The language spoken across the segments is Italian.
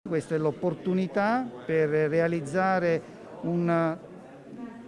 Questa è l'opportunità per realizzare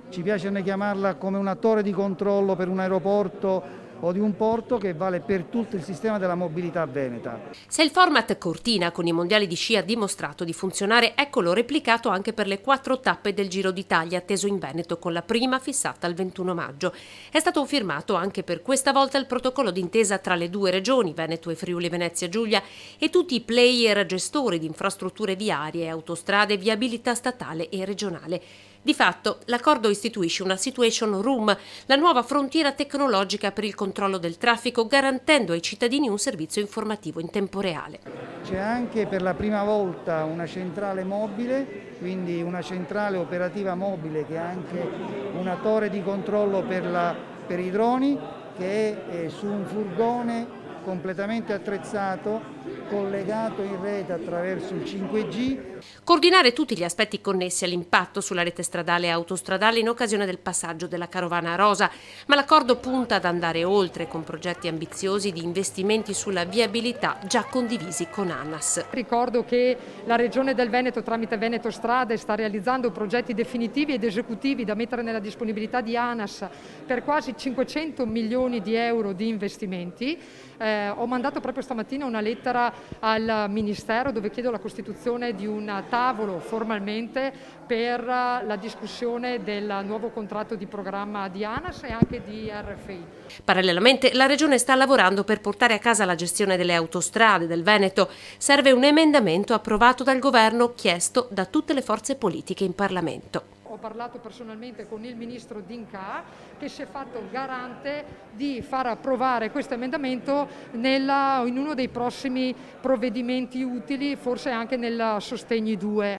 ci piace chiamarla come una torre di controllo per un aeroporto o di un porto che vale per tutto il sistema della mobilità veneta. Se il format Cortina con i mondiali di sci ha dimostrato di funzionare, eccolo replicato anche per le 4 tappe del Giro d'Italia atteso in Veneto, con la prima fissata al 21 maggio. È stato firmato anche per questa volta il protocollo d'intesa tra le 2 regioni, Veneto e Friuli Venezia Giulia, e tutti i player gestori di infrastrutture viarie, autostrade, viabilità statale e regionale. Di fatto, l'accordo istituisce una Situation Room, la nuova frontiera tecnologica per il controllo del traffico, garantendo ai cittadini un servizio informativo in tempo reale. C'è anche per la prima volta una centrale mobile, quindi una centrale operativa mobile che è anche una torre di controllo per i droni, che è su un furgone completamente attrezzato, collegato in rete attraverso il 5G. Coordinare tutti gli aspetti connessi all'impatto sulla rete stradale e autostradale in occasione del passaggio della carovana rosa, ma l'accordo punta ad andare oltre con progetti ambiziosi di investimenti sulla viabilità già condivisi con ANAS. Ricordo che la Regione del Veneto tramite Veneto Strade sta realizzando progetti definitivi ed esecutivi da mettere nella disponibilità di ANAS per quasi 500 milioni di euro di investimenti. Ho mandato proprio stamattina una lettera al Ministero dove chiedo la costituzione di un tavolo formalmente per la discussione del nuovo contratto di programma di ANAS e anche di RFI. Parallelamente la Regione sta lavorando per portare a casa la gestione delle autostrade del Veneto. Serve un emendamento approvato dal governo chiesto da tutte le forze politiche in Parlamento. Ho parlato personalmente con il ministro D'Incà che si è fatto garante di far approvare questo emendamento in uno dei prossimi provvedimenti utili, forse anche nel Sostegni 2.